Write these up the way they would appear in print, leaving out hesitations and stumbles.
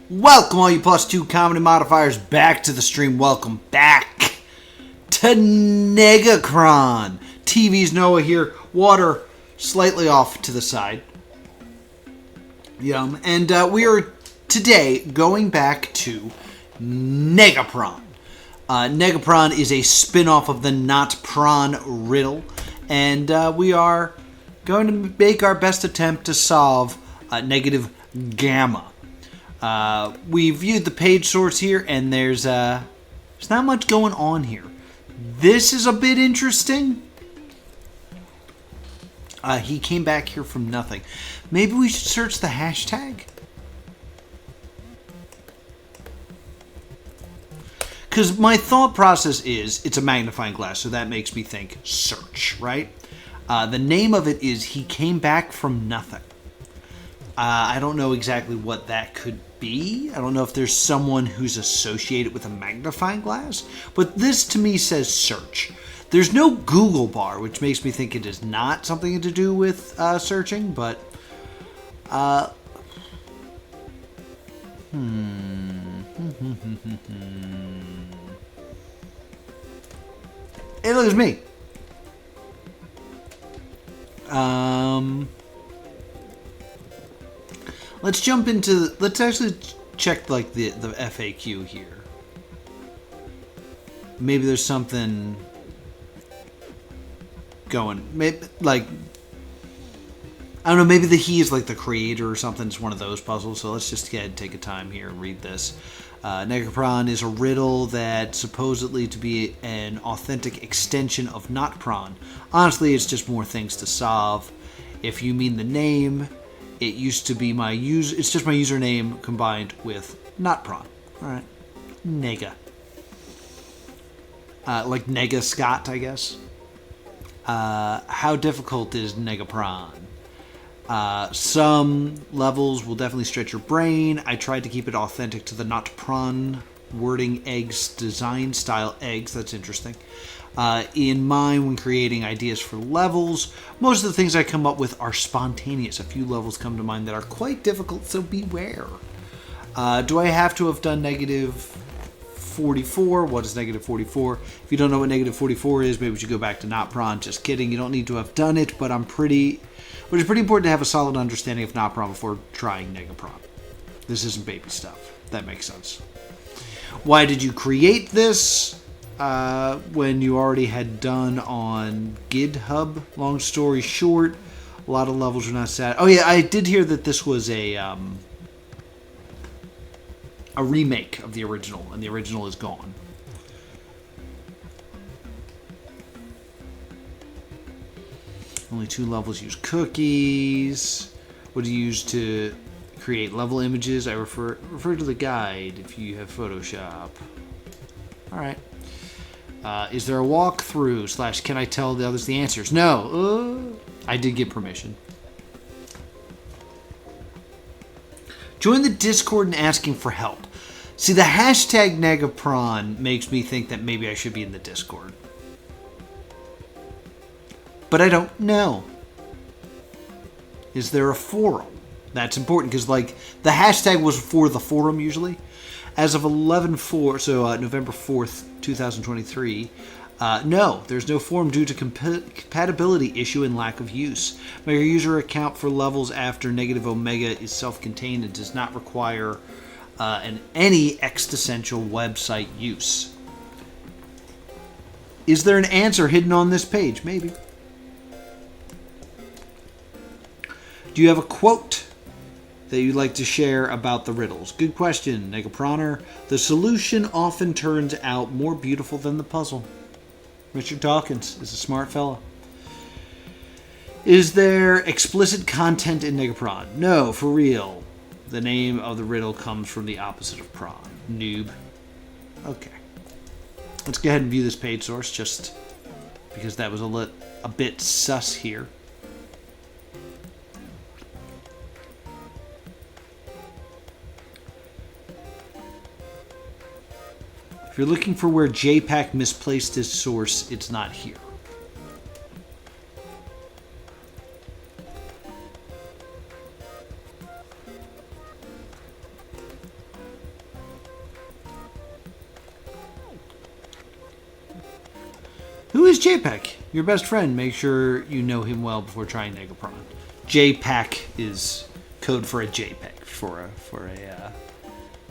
Welcome all you +2 comedy modifiers back to the stream. Welcome back to NEGAPRON. TV's Noah here. Water slightly off to the side. Yum. And we are today going back to NEGAPRON. NEGAPRON is a spin-off of the NotPron riddle. And we are going to make our best attempt to solve negative gamma. We viewed the page source here, and there's not much going on here. This is a bit interesting. He came back here from nothing. Maybe we should search the hashtag? Because my thought process is, it's a magnifying glass, so that makes me think search, right? The name of it is He Came Back From Nothing. I don't know exactly what that could be. I don't know if there's someone who's associated with a magnifying glass. But this, to me, says search. There's no Google bar, which makes me think it is not something to do with searching. But, Hey, look, it's me. Let's jump into. Let's actually check like the FAQ here. Maybe there's something going. Maybe like I don't know. Maybe the he is like the creator or something. It's one of those puzzles. So let's just go ahead and take a time here and read this. NEGAPRON is a riddle that supposedly to be an authentic extension of NotPron. Honestly, it's just more things to solve. If you mean the name. It used to be my it's just my username combined with NotPron. Alright. Nega. Like Nega Scott, I guess. How difficult is NEGAPRON? Some levels will definitely stretch your brain. I tried to keep it authentic to the NotPron wording eggs design style eggs. That's interesting. In mind when creating ideas for levels. Most of the things I come up with are spontaneous. A few levels come to mind that are quite difficult, so beware. Do I have to have done negative 44? What is negative 44? If you don't know what negative 44 is, maybe we should go back to NotPron. Just kidding. You don't need to have done it, but it's pretty important to have a solid understanding of NotPron before trying NEGAPRON. This isn't baby stuff. That makes sense. Why did you create this? When you already had done on GitHub. Long story short, a lot of levels are not sad. Oh yeah, I did hear that this was a remake of the original, and the original is gone. Only 2 levels use cookies. What do you use to create level images? I refer to the guide if you have Photoshop. All right. Is there a walkthrough / can I tell the others the answers? No. I did get permission. Join the Discord and asking for help. See, the hashtag NEGAPRON makes me think that maybe I should be in the Discord. But I don't know. Is there a forum? That's important because, like, the hashtag was for the forum usually. As of 11/4, so November 4th, 2023, no, there's no forum due to compatibility issue and lack of use. My user account for levels after negative omega is self-contained and does not require any existential website use. Is there an answer hidden on this page? Maybe. Do you have a quote that you'd like to share about the riddles? Good question, NEGAPRONer. The solution often turns out more beautiful than the puzzle. Richard Dawkins is a smart fellow. Is there explicit content in NEGAPRON? No, for real. The name of the riddle comes from the opposite of prawn. Noob. Okay. Let's go ahead and view this page source, just because that was a bit sus here. If you're looking for where JPAC misplaced his source, it's not here. Who is JPEG? Your best friend. Make sure you know him well before trying NEGAPRON. JPEG is code for a JPEG, for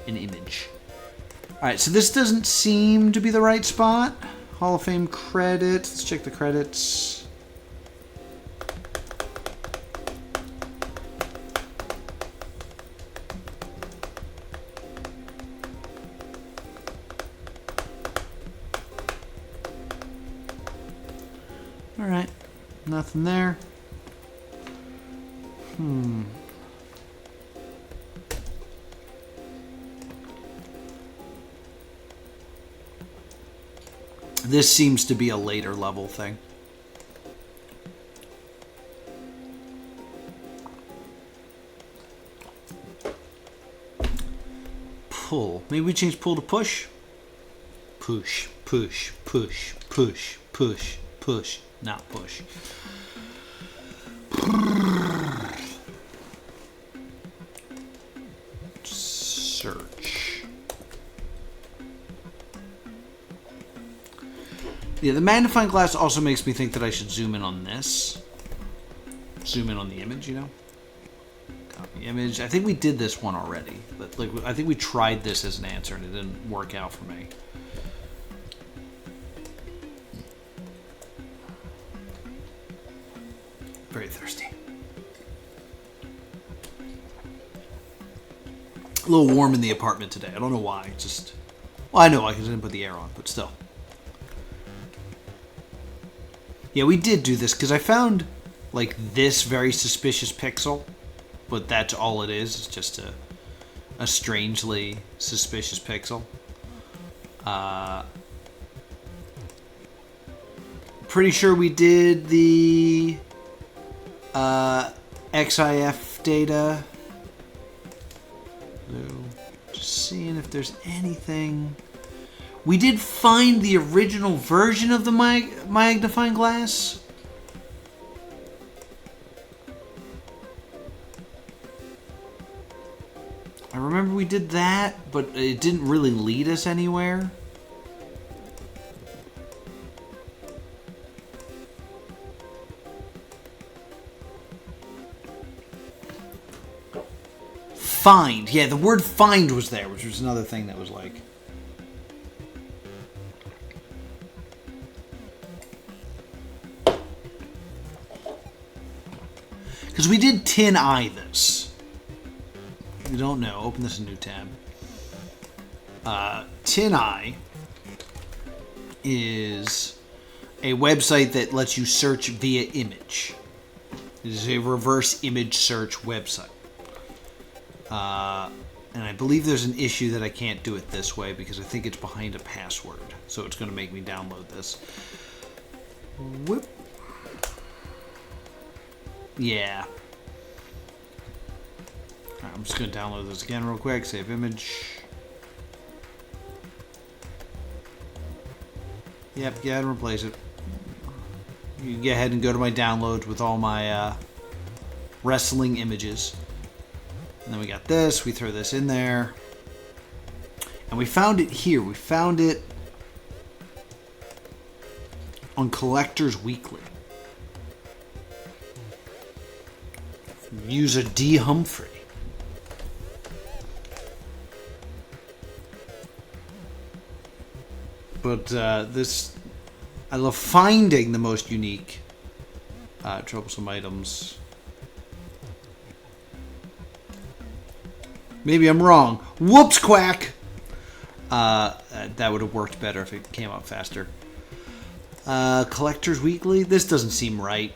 an image. Alright, so this doesn't seem to be the right spot. Hall of Fame credits. Let's check the credits. Alright, nothing there. This seems to be a later level thing. Pull. Maybe we change pull to push? Push, push, push, push, push, push. Not push. Search. Yeah, the magnifying glass also makes me think that I should zoom in on this. Zoom in on the image, you know? Copy image. I think we did this one already, but like I think we tried this as an answer and it didn't work out for me. Very thirsty. A little warm in the apartment today. I don't know why. Just, well, I know why because I didn't put the air on, but still. Yeah, we did do this because I found like this very suspicious pixel, but that's all it is. It's just a strangely suspicious pixel. Pretty sure we did the XIF data. So, just seeing if there's anything. We did find the original version of the magnifying glass. I remember we did that, but it didn't really lead us anywhere. Find. Yeah, the word find was there, which was another thing that was like... Because we did tin eye this. If you don't know, open this in a new tab. Tin eye is a website that lets you search via image. It is a reverse image search website. And I believe there's an issue that I can't do it this way because I think it's behind a password. So it's going to make me download this. Whoop. Yeah. I'm just going to download this again real quick. Save image. Yep, go ahead and replace it. You can go ahead and go to my downloads with all my wrestling images. And then we got this. We throw this in there. And we found it here. We found it on Collectors Weekly. User D. Humphrey. But this, I love finding the most unique troublesome items. Maybe I'm wrong. Whoops, quack! That would have worked better if it came up faster. Collectors Weekly? This doesn't seem right.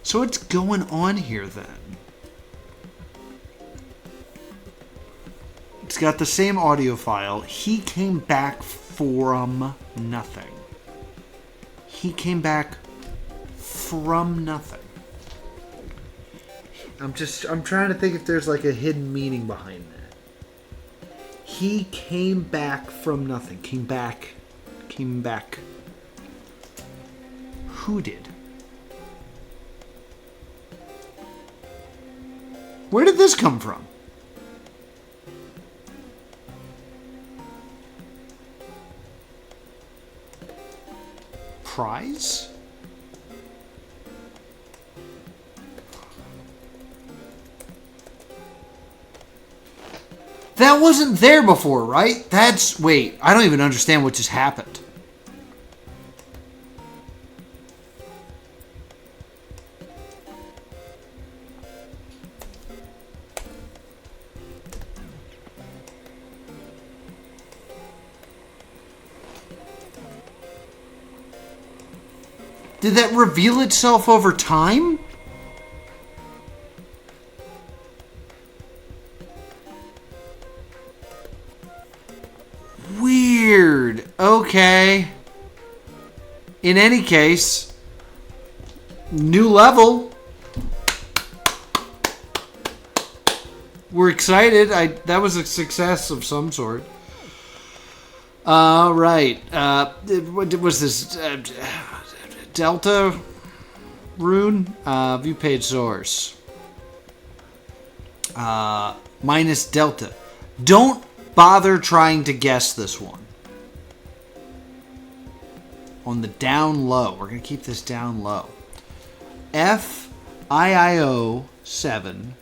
So what's going on here then? It's got the same audio file. He came back from nothing. He came back from nothing. I'm trying to think if there's like a hidden meaning behind that. He came back from nothing. Came back. Who did? Where did this come from? Prize? That wasn't there before, right? Wait, I don't even understand what just happened. Did that reveal itself over time? Weird. Okay. In any case, new level. We're excited. That was a success of some sort. Right. What was this? Delta rune? View page source. Minus delta. Don't bother trying to guess this one. On the down low. We're going to keep this down low. FIIO 7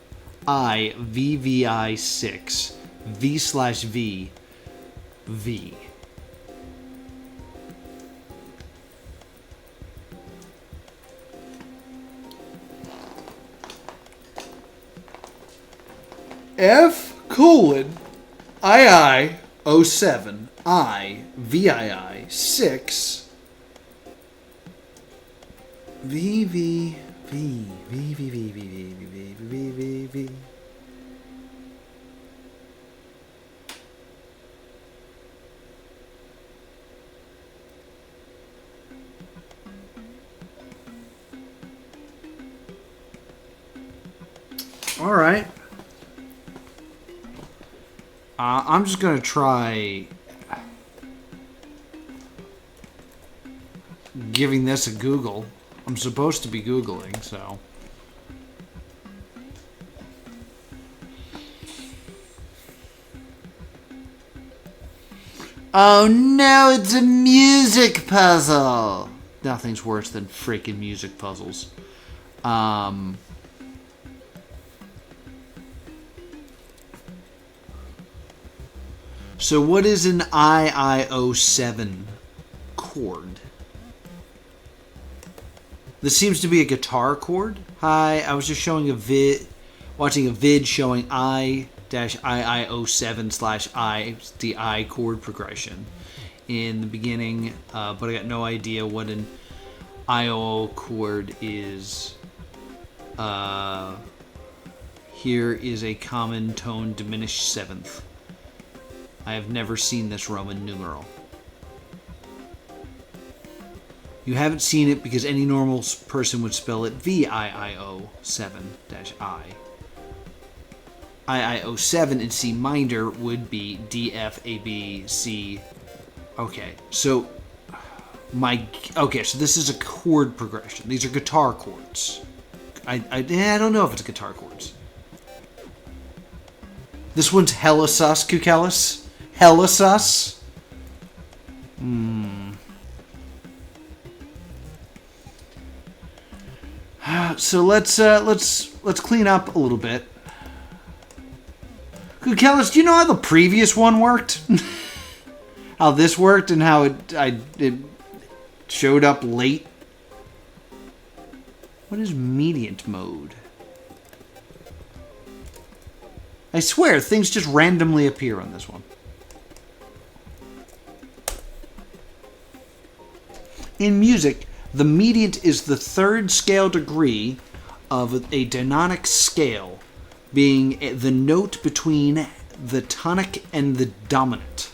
IVVI 6 V/V V. F:/II 07 IVII 6 VVV. All right. I'm just going to try giving this a Google. I'm supposed to be Googling, so. Oh no, it's a music puzzle! Nothing's worse than freaking music puzzles. So what is an IIO7 chord? This seems to be a guitar chord. Hi, I was just showing watching a vid showing I-IIO7/I, the I chord progression in the beginning, but I got no idea what an IO chord is. Here is a common tone diminished seventh. I have never seen this Roman numeral. You haven't seen it because any normal person would spell it VIIO7-I. IIO7 in C minor would be D, F, A, B, C. Okay, so so this is a chord progression. These are guitar chords. I don't know if it's guitar chords. This one's hella sus, Kukelis. Hella sus. So let's clean up a little bit. Kukelis, do you know how the previous one worked? How this worked and how it showed up late? What is mediant mode? I swear, things just randomly appear on this one. In music, the mediant is the third scale degree of a dynamic scale, being the note between the tonic and the dominant.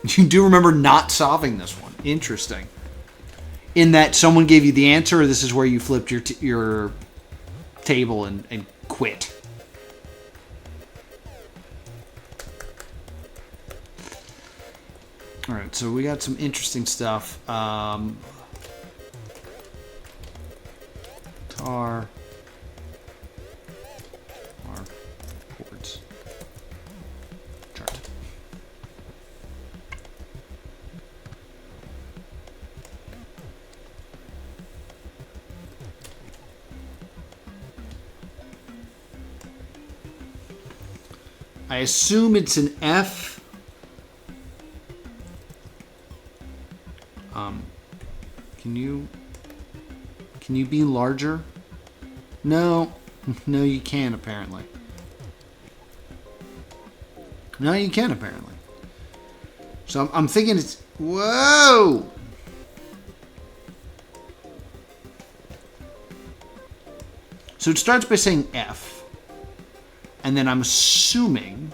You do remember not solving this one. Interesting. In that someone gave you the answer, or this is where you flipped your table and quit. All right, so we got some interesting stuff. Guitar. I assume it's an F. Can you be larger? No. No, you can't, apparently. No, you can, apparently. So I'm thinking it's... Whoa! So it starts by saying F. And then I'm assuming...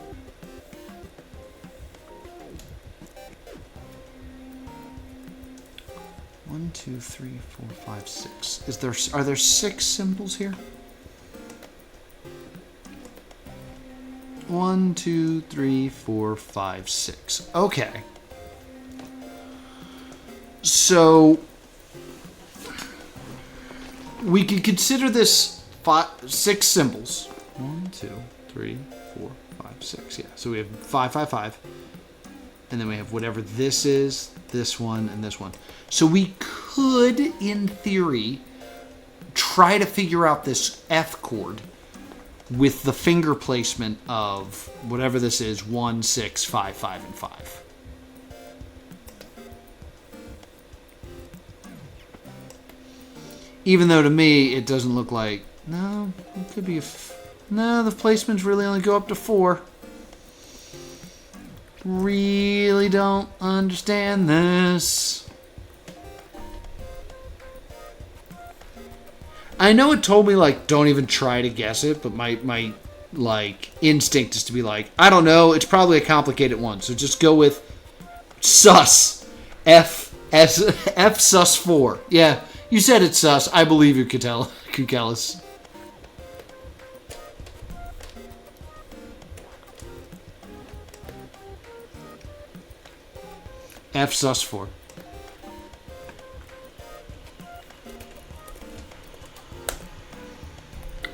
One, two, three, four, five, six. Are there 6 symbols here? 1, 2, 3, 4, 5, 6. Okay. So we could consider this 6 symbols. 1, 2, 3, 4, 5, 6. Yeah. So we have 5, 5, 5. And then we have whatever this is, this one, and this one. So we could, in theory, try to figure out this F chord with the finger placement of whatever this is, 1, 6, 5, 5, and 5. Even though to me, it doesn't look like... No, it could be... No, the placements really only go up to 4. Really don't understand this. I know it told me, like, don't even try to guess it, but my like, instinct is to be like, I don't know, it's probably a complicated one, so just go with sus. F sus 4. Yeah, you said it's sus. I believe you, Kukelis. F sus 4.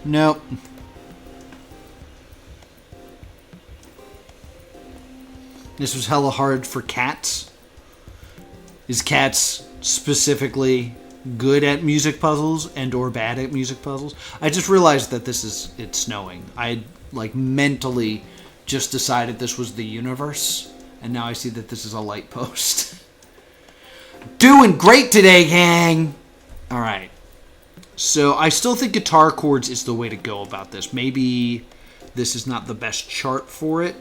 Nope. This was hella hard for cats. Is cats specifically good at music puzzles and or bad at music puzzles? I just realized that it's snowing. I like mentally just decided this was the universe, and now I see that this is a light post. Doing great today, gang! Alright. So I still think guitar chords is the way to go about this. Maybe this is not the best chart for it.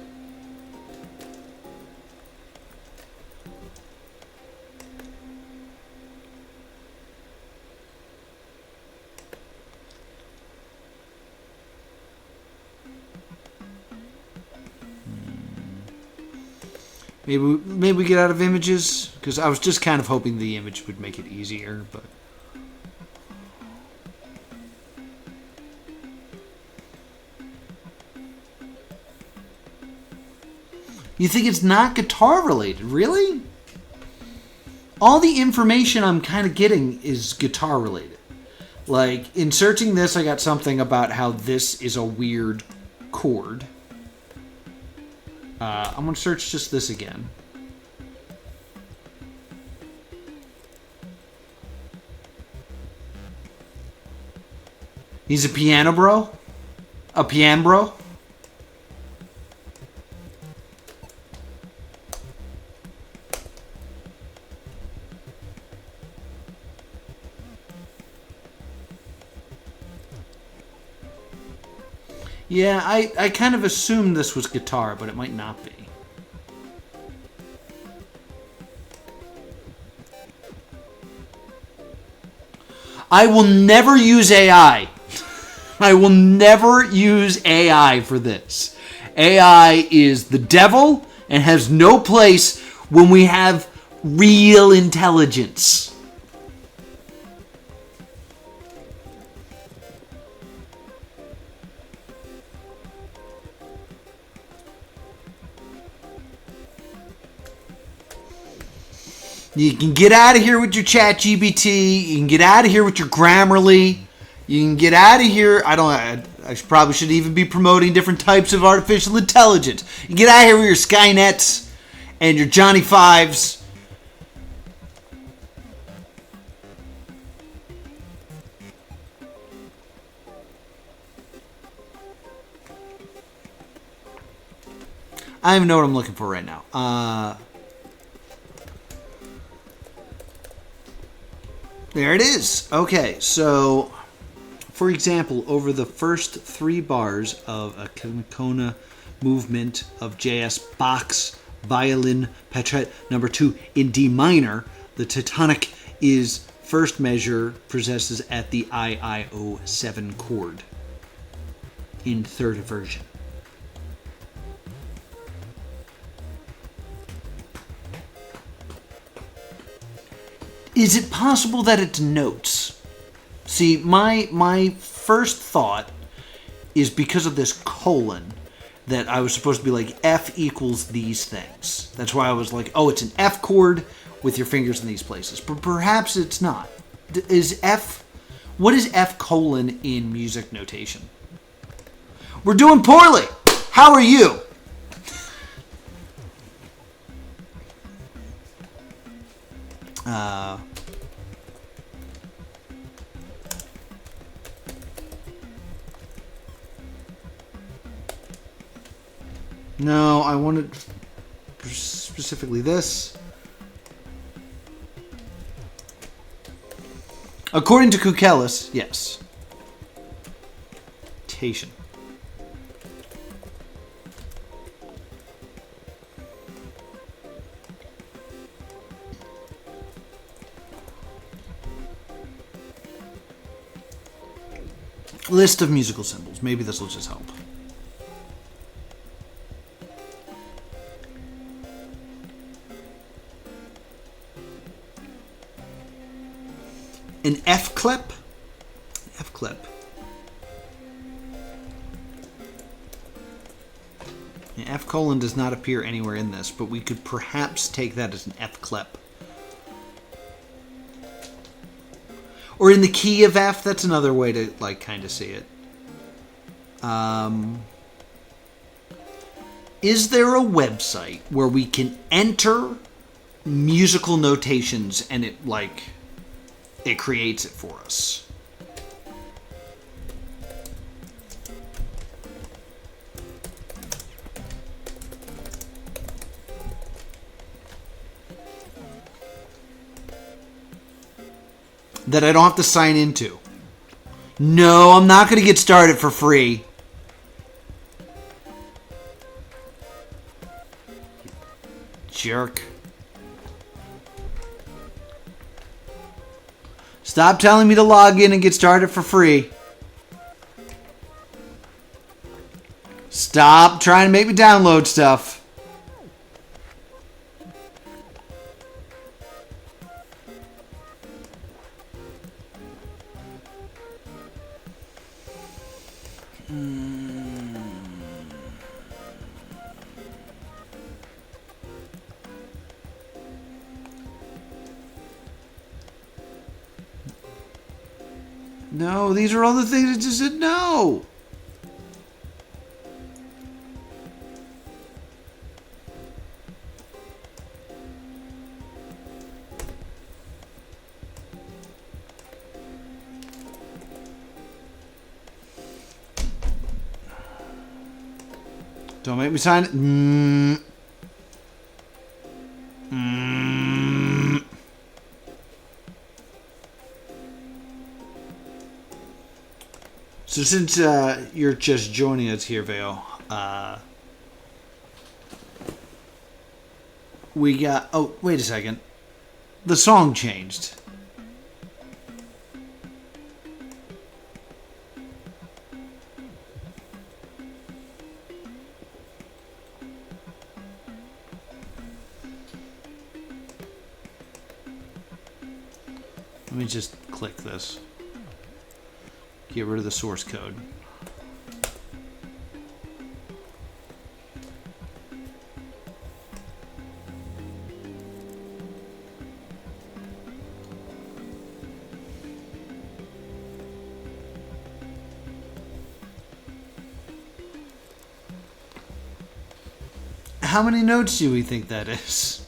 Maybe we get out of images, because I was just kind of hoping the image would make it easier, but... You think it's not guitar related, really? All the information I'm kind of getting is guitar related. Like, in searching this, I got something about how this is a weird chord. I'm going to search just this again. He's a piano bro? A piano bro? Yeah, I kind of assumed this was guitar, but it might not be. I will never use AI. I will never use AI for this. AI is the devil and has no place when we have real intelligence. You can get out of here with your ChatGPT. You can get out of here with your Grammarly. You can get out of here. I probably should even be promoting different types of artificial intelligence. You can get out of here with your Skynets and your Johnny Fives. I don't even know what I'm looking for right now. There it is. Okay, so, for example, over the first 3 bars of a Kona movement of JS box violin patrette number 2 in D minor, the Teutonic is first measure possesses at the IIO7 chord in third version. Is it possible that it denotes? See, my first thought is because of this colon that I was supposed to be like F equals these things. That's why I was like, oh, it's an F chord with your fingers in these places. But perhaps it's not. What is F colon in music notation? We're doing poorly. How are you? No, I wanted specifically this. According to Kukelis, yes. Tation. List of musical symbols. Maybe this will just help. An F clip. F clip. F colon does not appear anywhere in this, but we could perhaps take that as an F clip. Or in the key of F, that's another way to like kind of see it. Is there a website where we can enter musical notations and it creates it for us? That I don't have to sign into. No, I'm not going to get started for free. Jerk. Stop telling me to log in and get started for free. Stop trying to make me download stuff. No, these are all the things that just said no. Don't make me sign it. So since you're just joining us here, Vale, we got... Oh, wait a second. The song changed. Let me just click this. Get rid of the source code. How many notes do we think that is?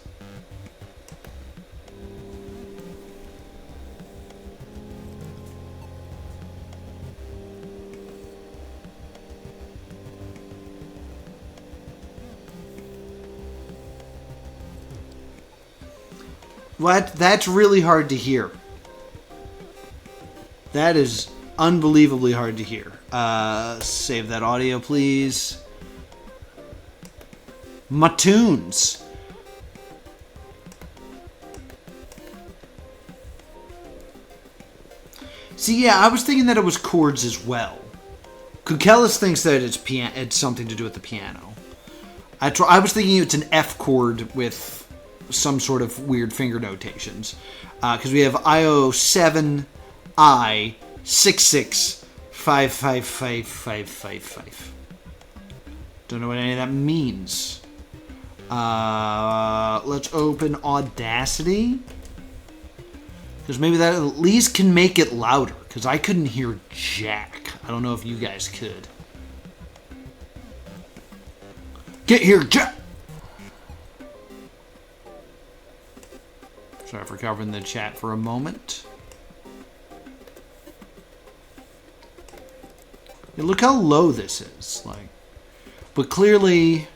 What? That's really hard to hear. That is unbelievably hard to hear. Save that audio, please. Matoons. See, yeah, I was thinking that it was chords as well. Kukelis thinks that it's something to do with the piano. I was thinking it's an F chord with some sort of weird finger notations. Because we have IO7, I, 66, 555555. Don't know what any of that means. Let's open Audacity. Because maybe that at least can make it louder. Because I couldn't hear jack. I don't know if you guys could. Get here, jack! Sorry for covering the chat for a moment. Yeah, look how low this is. But clearly,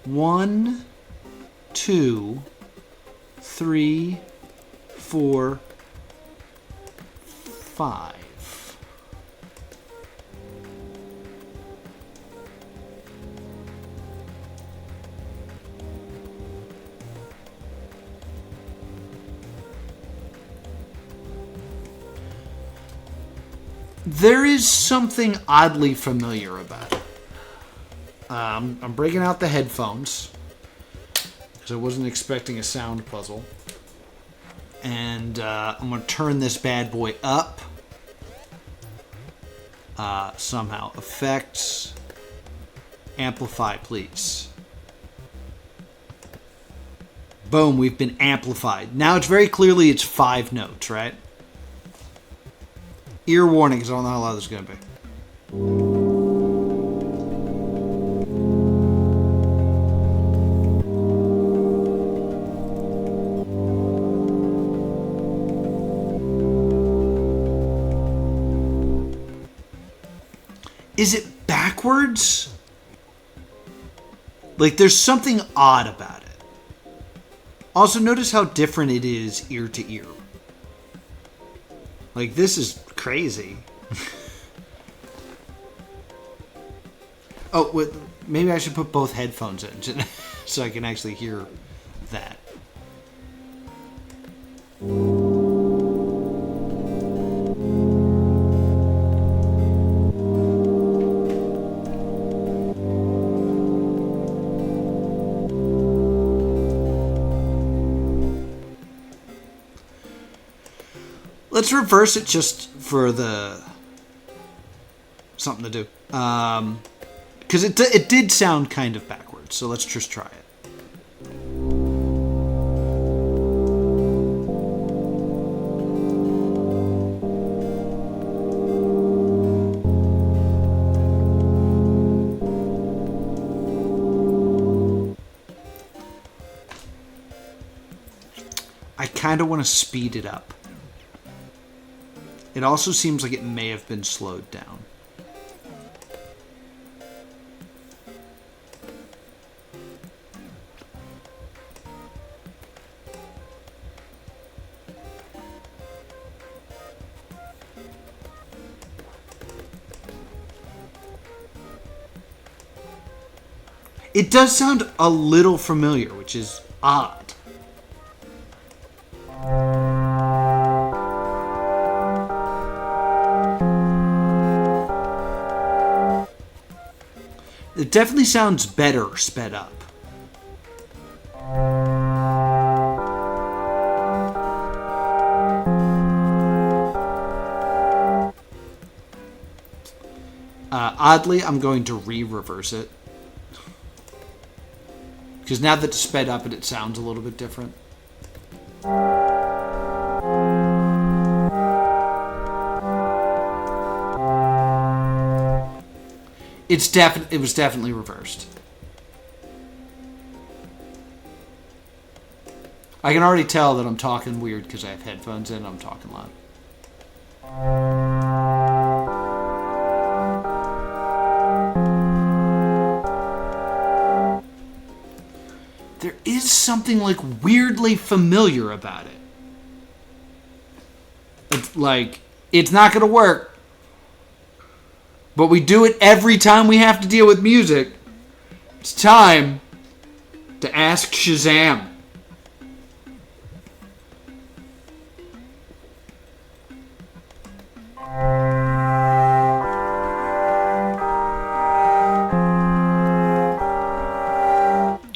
1, 2, 3, 4, 5. There is something oddly familiar about it. I'm breaking out the headphones because I wasn't expecting a sound puzzle. And I'm going to turn this bad boy up. Somehow. Effects. Amplify, please. Boom, we've been amplified. Now it's very clearly it's 5 notes, right? Ear warning, because I don't know how loud this is going to be. Is it backwards? There's something odd about it. Also, notice how different it is ear to ear. This is crazy. Oh, maybe I should put both headphones in so I can actually hear that. Let's reverse it just for something to do. Because it did sound kind of backwards, so let's just try it. I kind of want to speed it up. It also seems like it may have been slowed down. It does sound a little familiar, which is odd. It definitely sounds better sped up. Oddly, I'm going to re-reverse it. Because now that it's sped up, it sounds a little bit different. It was definitely reversed. I can already tell that I'm talking weird because I have headphones in and I'm talking loud. There is something like weirdly familiar about it. It's like, it's not going to work. But we do it every time we have to deal with music. It's time to ask Shazam.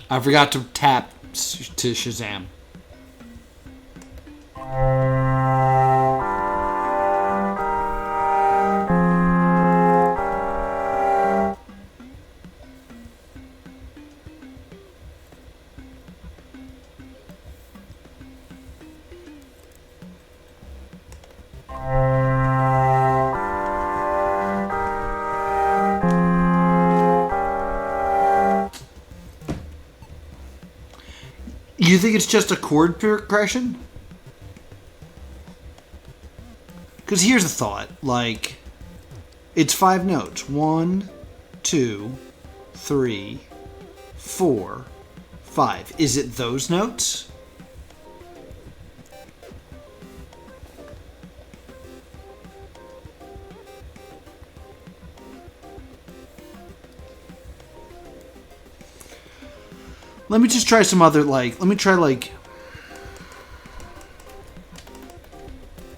I forgot to tap to Shazam. You think it's just a chord progression? Because here's the thought. Like, it's 5 notes. 1, 2, 3, 4, 5. Is it those notes? Let me just try some other, like, let me try, like,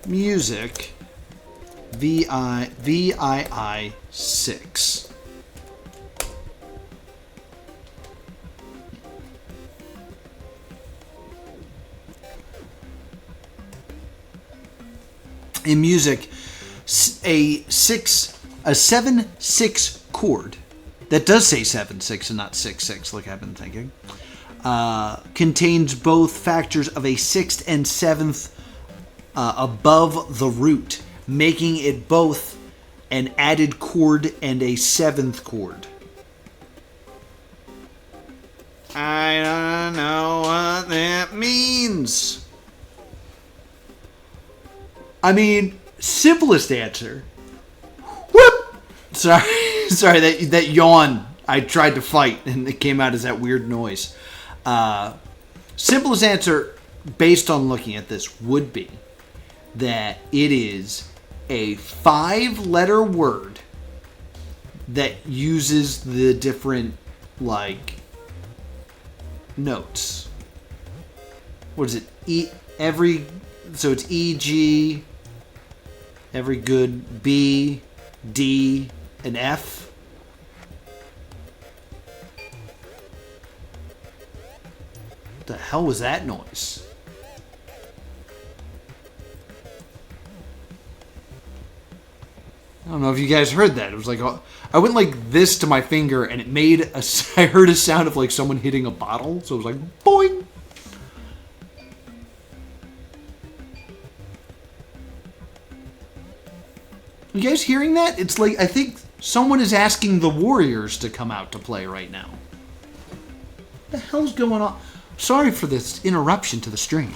music, VII 6. In music, a 7/6 chord that does say 7/6 and not 6/6, like I've been thinking, contains both factors of a sixth and seventh above the root, making it both an added chord and a seventh chord. I don't know what that means. I mean, simplest answer. Whoop! Sorry, that yawn I tried to fight and it came out as that weird noise. Simplest answer, based on looking at this, would be that it is a 5-letter word that uses the different, like, notes. What is it? So it's E, G, every good B, D, and F. What the hell was that noise? I don't know if you guys heard that. It was like, I went like this to my finger and it made I heard a sound of like someone hitting a bottle. So it was like, boing. You guys hearing that? It's like, I think someone is asking the Warriors to come out to play right now. What the hell's going on? Sorry for this interruption to the stream.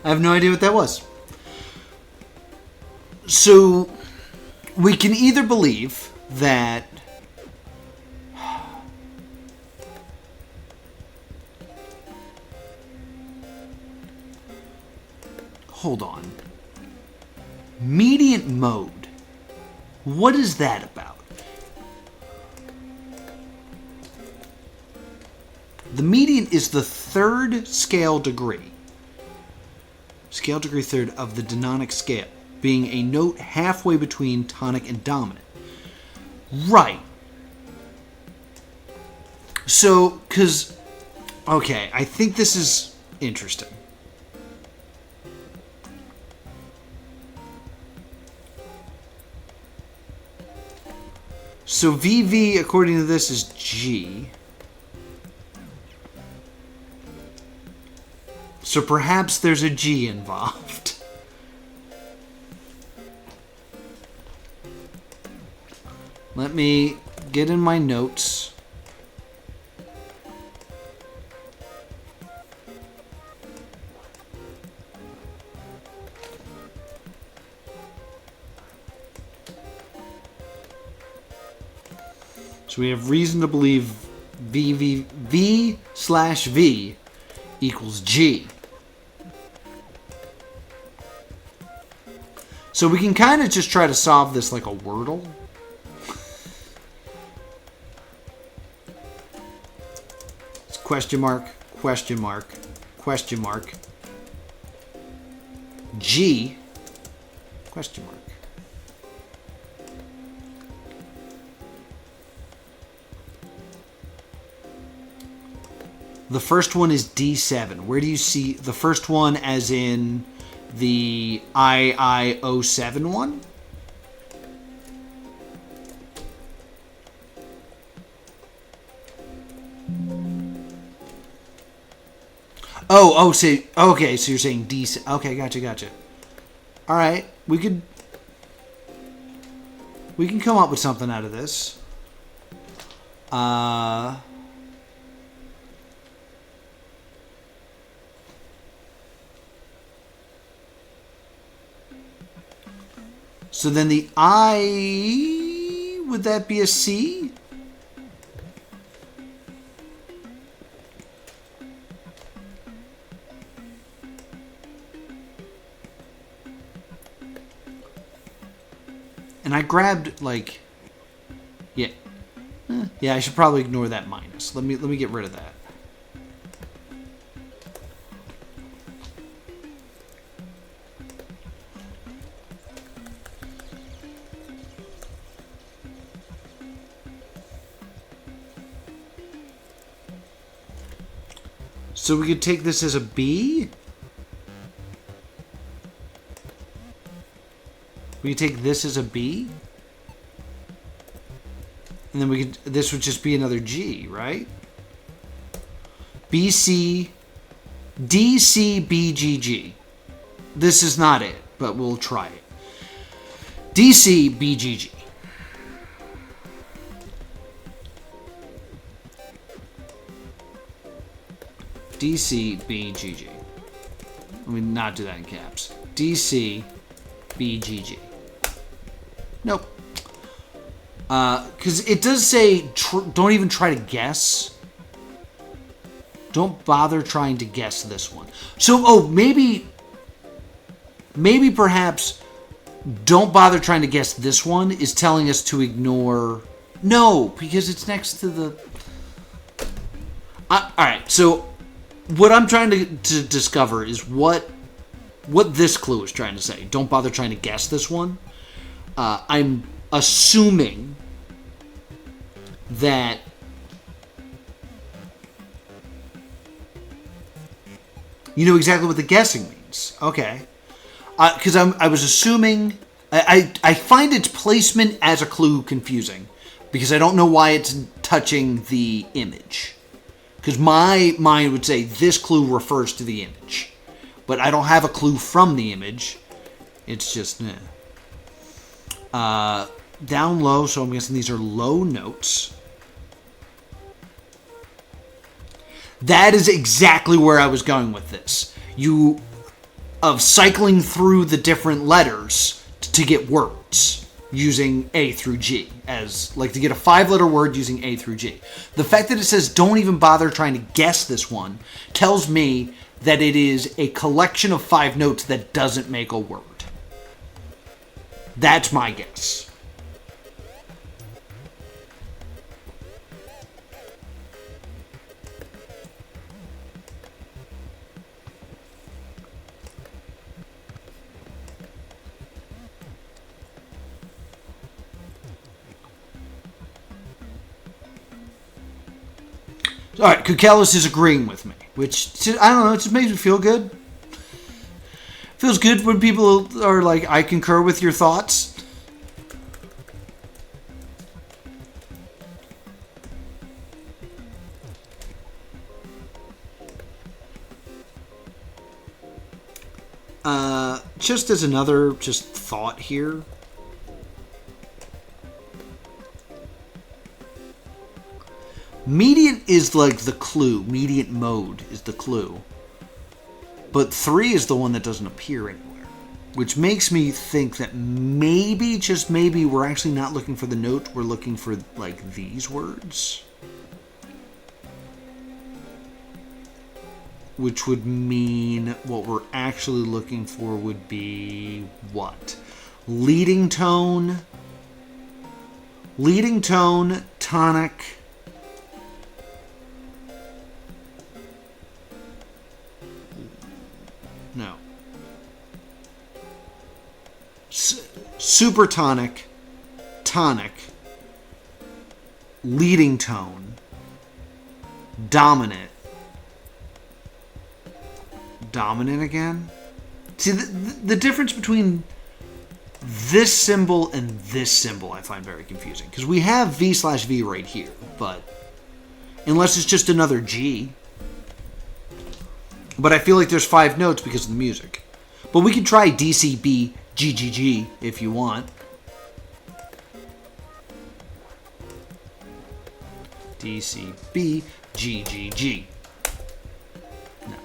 I have no idea what that was. So, we can either believe that hold on. Mediant mode. What is that about? The mediant is the third scale degree. Scale degree third of the dynamic scale, being a note halfway between tonic and dominant. Right. So, okay, I think this is interesting. So VV, according to this, is G. So perhaps there's a G involved. Let me get in my notes. So we have reason to believe V equals G. So we can kind of just try to solve this like a Wordle. It's question mark, question mark, question mark, G, question mark. The first one is D7. Where do you see the first one as in the II07 one? So okay, so you're saying D7. Okay, gotcha. All right, we can come up with something out of this. So then the I, would that be a C? And I grabbed like, yeah, I should probably ignore that minus. Let me get rid of that. So we could take this as a B. We could take this as a B. And then we could, this would just be another G, right? BC, DC, BGG. This is not it, but we'll try it. DC, BGG. DC, BGG. Let me not do that in caps. DC, BGG. Nope. Because it does say, don't even try to guess. Don't bother trying to guess this one. So, maybe perhaps don't bother trying to guess this one is telling us to ignore. No, because it's next to the. All right, so what I'm trying to discover is what this clue is trying to say. Don't bother trying to guess this one. I'm assuming that you know exactly what the guessing means. Okay. Because I was assuming. I find its placement as a clue confusing because I don't know why it's touching the image. Because my mind would say this clue refers to the image. But I don't have a clue from the image. It's just, down low, so I'm guessing these are low notes. That is exactly where I was going with this. Of cycling through the different letters to get words using A through G, as like to get a 5-letter word using A through G. The fact that it says don't even bother trying to guess this one tells me that it is a collection of 5 notes that doesn't make a word. That's my guess. All right, Kukelis is agreeing with me, which, I don't know, it just makes me feel good. Feels good when people are like, I concur with your thoughts. Just as another thought here. Mediant is like the clue. Mediant mode is the clue. But 3 is the one that doesn't appear anywhere. which makes me think that maybe, just maybe, we're actually not looking for the note, we're looking for, like, these words. Which would mean what we're actually looking for would be what? Leading tone, tonic, no. Supertonic, tonic, leading tone, dominant again. See, the difference between this symbol and this symbol I find very confusing. Because we have V/V right here, but unless it's just another G. But I feel like there's 5 notes because of the music. But we could try DCB GGG if you want. DCB GGG. No.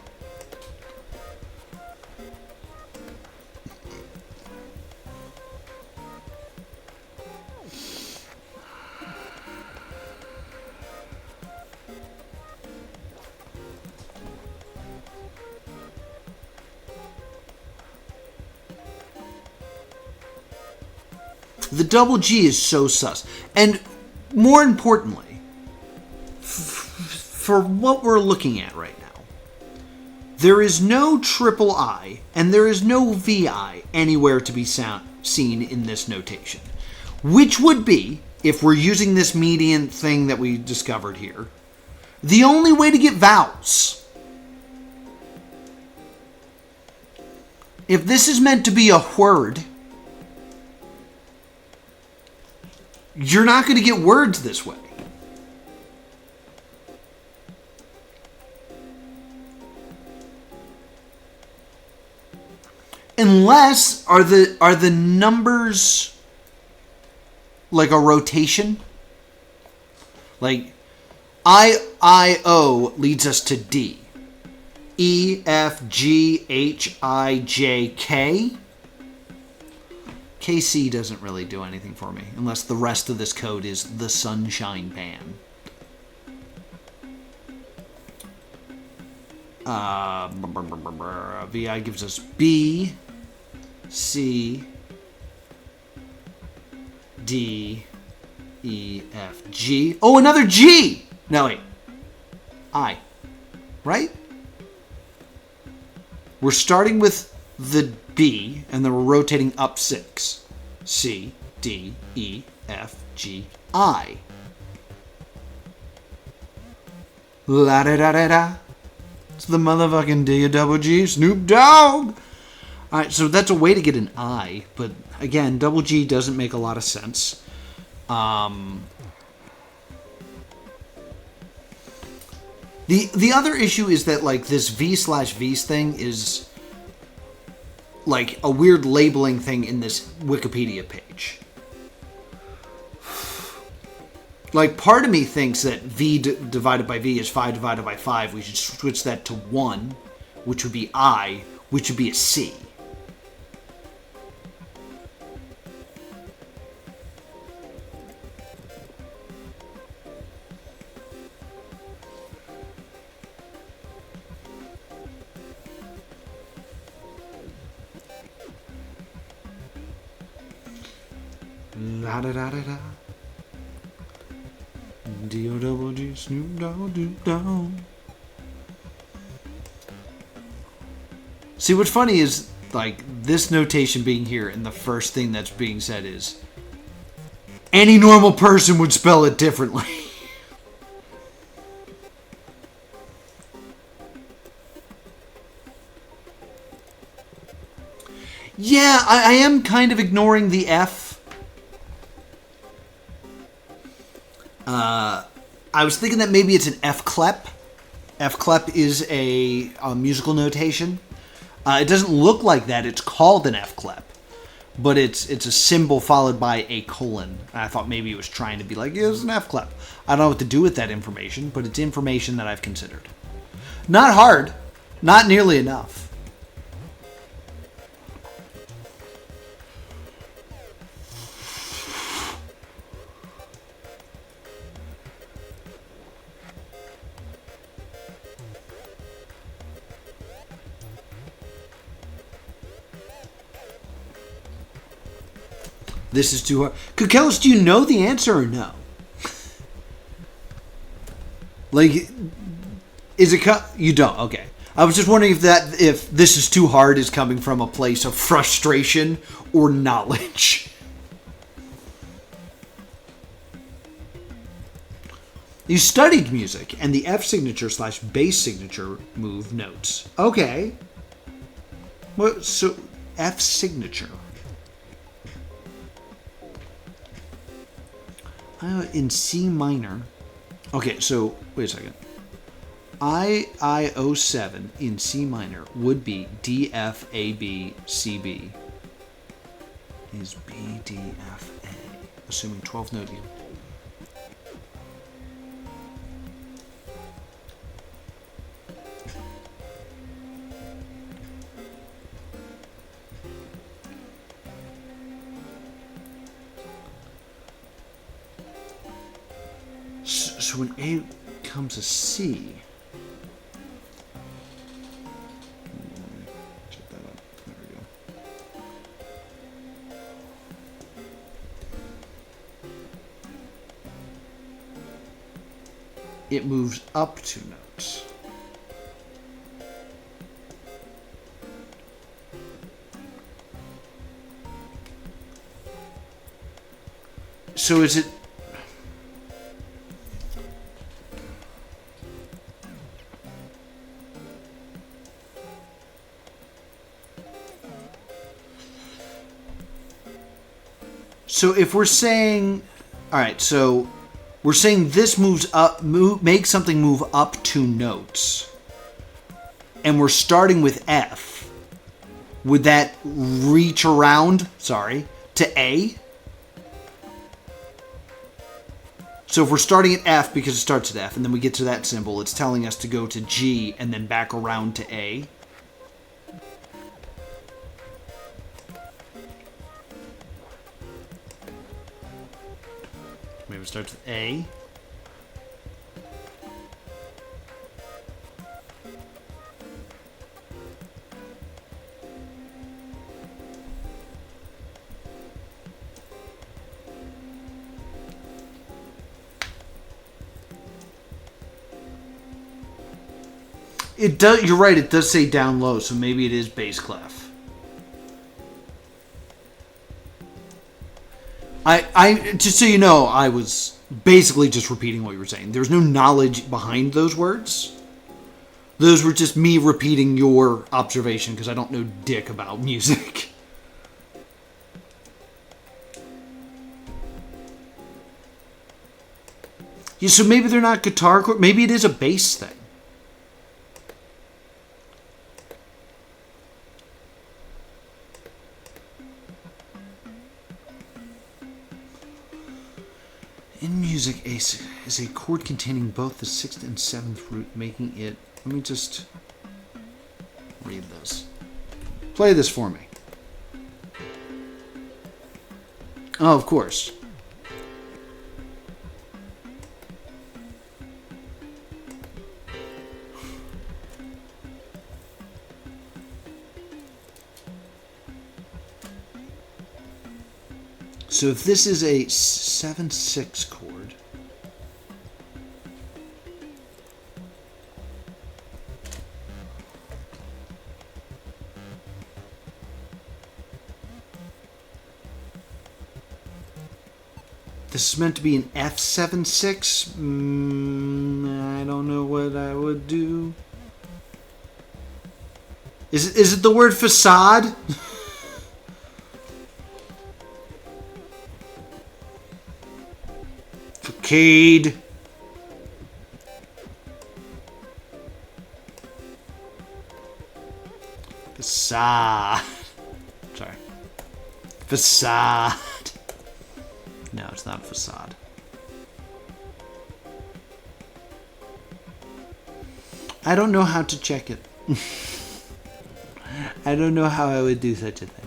The double G is so sus. And more importantly, for what we're looking at right now, there is no triple I and there is no VI anywhere to be seen in this notation. Which would be, if we're using this median thing that we discovered here, the only way to get vowels. If this is meant to be a word, you're not going to get words this way. Unless, are the numbers like a rotation? Like I-O leads us to D. E, F, G, H, I, J, K. KC doesn't really do anything for me, unless the rest of this code is the sunshine band. VI gives us B, C, D, E, F, G. Oh, another G! No, wait. I. Right? We're starting with the B, and then we're rotating up 6. C, D, E, F, G, I. La da da da da. It's the motherfucking D-double-G, Snoop Dogg. Alright, so that's a way to get an I, but again, double G doesn't make a lot of sense. The other issue is that, like, this V/V's thing is like a weird labeling thing in this Wikipedia page. Like, part of me thinks that V divided by V is 5 divided by 5. We should switch that to 1, which would be I, which would be a C. La da da da da. D-O-double-G, Snoop Dogg, Doop Dogg. See, what's funny is, like, this notation being here, and the first thing that's being said is, any normal person would spell it differently. Yeah, I am kind of ignoring the F. I was thinking that maybe it's an F-clep. F-clep is a musical notation. It doesn't look like that. It's called an F-clep. But it's a symbol followed by a colon. I thought maybe it was trying to be like, yeah, it's an F-clep. I don't know what to do with that information, but it's information that I've considered. Not hard. Not nearly enough. This is too hard. Kukelis, do you know the answer or no? Like, is it... You don't? Okay. I was just wondering if this is too hard is coming from a place of frustration or knowledge. You studied music and the F signature / bass signature move notes. Okay. What? So F signature. In C minor. Okay, so wait a second. II07 in C minor would be D, F, A, B, C, B. Is B, D, F, A. Assuming 12 note even. So when A comes a C, check that out. There we go. It moves up 2 notes. So is it... So if we're saying, all right, so we're saying this moves up, makes something move up 2 notes, and we're starting with F. Would that reach around, to A? So if we're starting at F because it starts at F, and then we get to that symbol, it's telling us to go to G and then back around to A. Maybe it starts with A. It does. You're right. It does say down low, so maybe it is bass clef. I just so you know, I was basically just repeating what you were saying. There's no knowledge behind those words. Those were just me repeating your observation because I don't know dick about music. Yeah, so maybe they're not guitar chords. Maybe it is a bass thing. In music, A is a chord containing both the 6th and 7th root, making it... Let me just read this. Play this for me. Oh, of course. So if this is a 7/6 chord, this is meant to be an F7/6. I don't know what I would do. Is it the word facade? Facade. Facade. Sorry. Facade. No, it's not facade. I don't know how to check it. I don't know how I would do such a thing.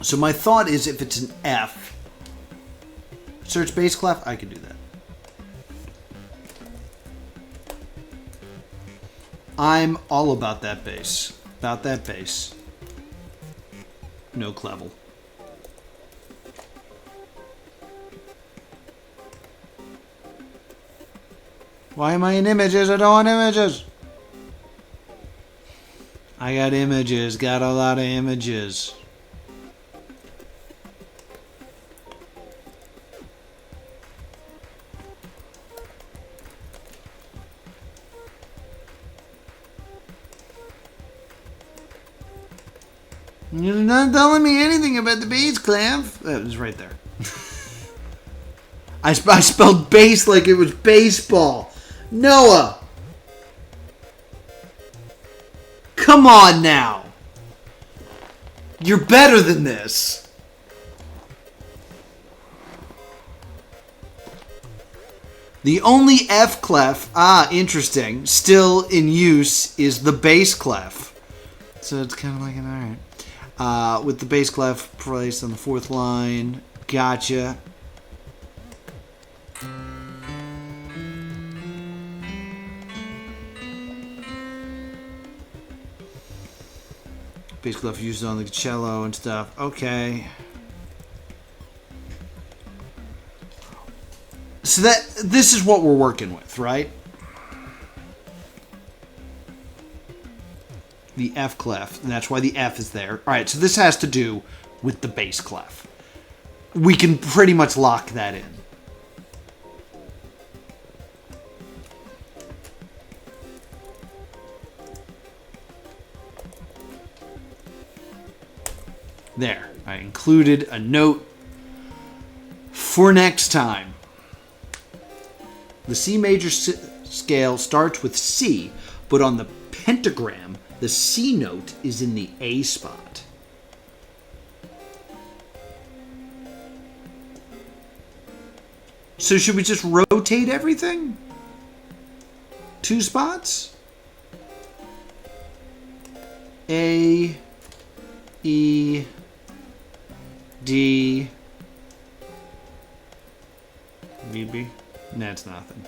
So my thought is if it's an F, search bass clef, I could do that. I'm all about that bass. About that bass. No clevel. Why am I in images? I don't want images. I got images. Got a lot of images. You're not telling me anything about the bass clef. It was right there. I spelled bass like it was baseball. Noah! Come on now! You're better than this! The only F clef, interesting, still in use is the bass clef. So it's kind of like an alright. With the bass clef placed on the 4th line. Gotcha. Bass clef used on the cello and stuff. Okay. So this is what we're working with, right? The F clef, and that's why the F is there. All right, so this has to do with the bass clef. We can pretty much lock that in. There, I included a note for next time. The C major scale starts with C, but on the pentagram, the C note is in the A spot. So should we just rotate everything? 2 spots? A, E, D, VB? Nah, it's nothing.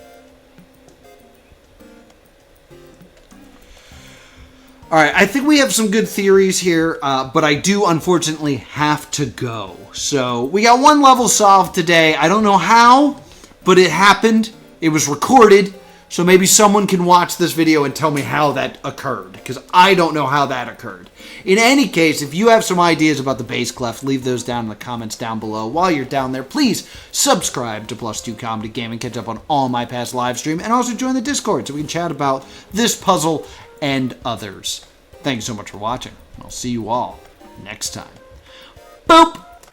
Alright, I think we have some good theories here, but I do unfortunately have to go. So, we got 1 level solved today. I don't know how, but it happened. It was recorded, so maybe someone can watch this video and tell me how that occurred, because I don't know how that occurred. In any case, if you have some ideas about the bass clef, leave those down in the comments down below. While you're down there, please subscribe to Plus2 Comedy Gaming, catch up on all my past live stream, and also join the Discord so we can chat about this puzzle and others. Thanks so much for watching. I'll see you all next time. Boop!